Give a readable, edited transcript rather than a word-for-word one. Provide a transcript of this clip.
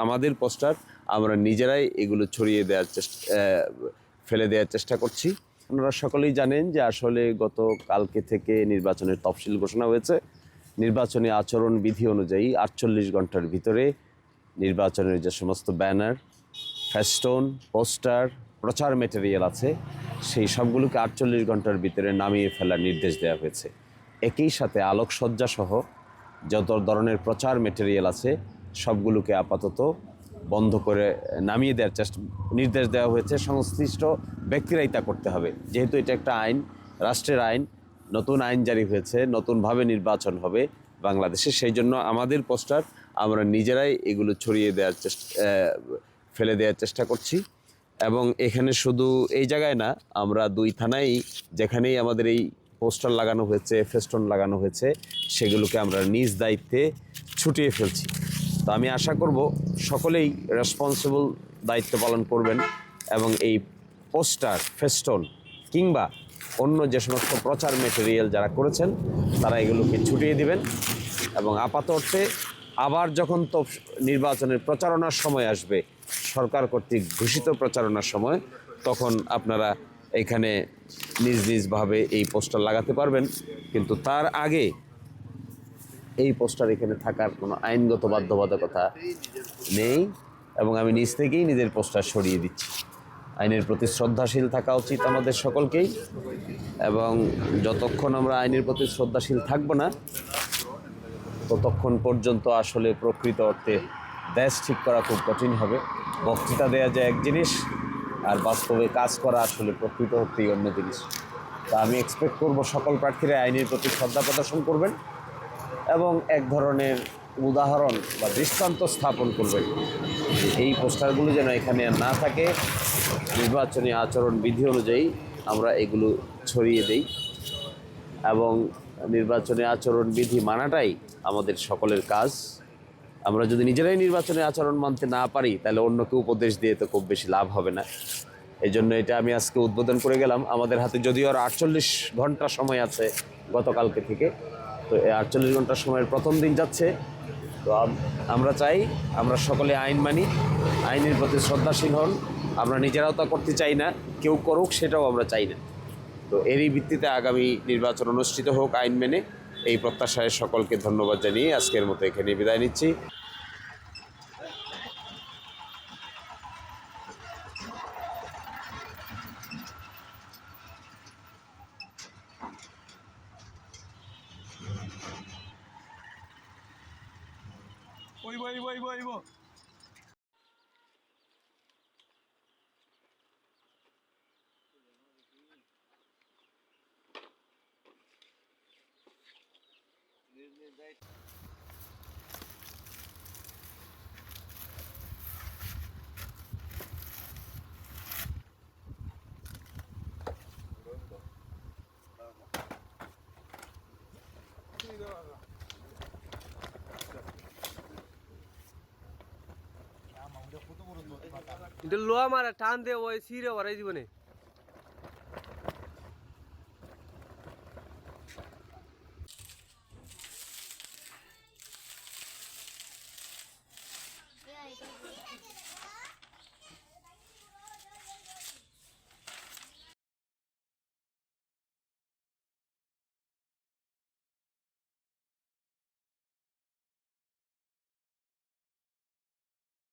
আমাদের পোস্টার আমরা নিজেরাই এগুলো ছড়িয়ে দেওয়ার ফেলে দেওয়ার চেষ্টা করছি। আপনারা সকলেই জানেন যে আসলে গত কালকে থেকে নির্বাচনের তফসিল ঘোষণা হয়েছে। নির্বাচনী আচরণ বিধি অনুযায়ী 48 ঘন্টার ভিতরে নির্বাচনের যে সমস্ত ব্যানার, ফেস্টোন, পোস্টার, প্রচার মেটেরিয়াল আছে সেই সবগুলোকে 48 ঘন্টার ভিতরে নামিয়ে ফেলার নির্দেশ দেওয়া হয়েছে। একই সাথে আলোকসজ্জা সহ যত ধরনের প্রচার মেটেরিয়াল আছে সবগুলোকে আপাতত বন্ধ করে নামিয়ে দেওয়ার নির্দেশ দেওয়া হয়েছে। সংশ্লিষ্ট ব্যক্তিরাই তা করতে হবে, যেহেতু এটা একটা আইন, রাষ্ট্রের আইন, নতুন আইন জারি হয়েছে, নতুনভাবে নির্বাচন হবে বাংলাদেশে। সেই জন্য আমাদের পোস্টার আমরা নিজেরাই এগুলো ছড়িয়ে দেওয়ার ফেলে দেওয়ার চেষ্টা করছি। এবং এখানে শুধু এই জায়গায় না, আমরা 2 থানায় যেখানেই আমাদের এই পোস্টার লাগানো হয়েছে, ফেস্টন লাগানো হয়েছে, সেগুলোকে আমরা নিজ দায়িত্বে ছুটিয়ে ফেলছি। তো আমি আশা করব সকলেই রেসপন্সিবল দায়িত্ব পালন করবেন এবং এই পোস্টার, ফেস্টন কিংবা অন্য যে সমস্ত প্রচার মেটেরিয়াল যারা করেছেন তারা এগুলোকে ছুটিয়ে দিবেন। এবং আপাত অর্থে আবার যখন তো নির্বাচনের প্রচারণার সময় আসবে, সরকার কর্তৃক ঘোষিত প্রচারণার সময়, তখন আপনারা এখানে নিজ নিজভাবে এই পোস্টার লাগাতে পারবেন। কিন্তু তার আগে এই পোস্টার এখানে থাকার কোনো আইনগত বাধ্যবাধকতা নেই এবং আমি নিজ থেকেই নিজের পোস্টার সরিয়ে দিচ্ছি। আইনের প্রতি শ্রদ্ধাশীল থাকা উচিত আমাদের সকলকেই, এবং যতক্ষণ আমরা আইনের প্রতি শ্রদ্ধাশীল থাকব না ততক্ষণ পর্যন্ত আসলে প্রকৃত অর্থে দেশ ঠিক করা খুব কঠিন হবে। বক্তৃতা দেওয়া যায় এক জিনিস, আর বাস্তবে কাজ করা আসলে প্রকৃত অর্থেই অন্য জিনিস। তা আমি এক্সপেক্ট করব সকল প্রার্থীরা আইনের প্রতি শ্রদ্ধা প্রদর্শন করবেন এবং এক ধরনের উদাহরণ বা দৃষ্টান্ত স্থাপন করবেন। এই পোস্টারগুলো যেন এখানে না থাকে, নির্বাচনী আচরণ বিধি অনুযায়ী আমরা এগুলো ছড়িয়ে দেই এবং নির্বাচনী আচরণ বিধি মানাটাই আমাদের সকলের কাজ। আমরা যদি নিজেরাই নির্বাচনী আচরণ মানতে না পারি তাহলে অন্যকে উপদেশ দিয়ে তো খুব বেশি লাভ হবে না। এই জন্য এটা আমি আজকে উদ্বোধন করে গেলাম। আমাদের হাতে যদিও আর 48 ঘন্টা সময় আছে গতকালকে থেকে, তো এই 48 ঘন্টার সময়ের প্রথম দিন যাচ্ছে। তো আমরা চাই আমরা সকলে আইন মানি, আইনের প্রতি শ্রদ্ধাশীল হন। আমরা নিজেরাও তা করতে চাই না, কেউ করুক সেটাও আমরা চাই না। তো এরই ভিত্তিতে আগামী নির্বাচন অনুষ্ঠিত হোক আইন মেনে, এই প্রত্যাশায় সকলকে ধন্যবাদ জানিয়ে আজকের মতো এখানে বিদায় নিচ্ছি। এটা লোয়া মারা টান দে ওই সিরে ওরাই জীবনে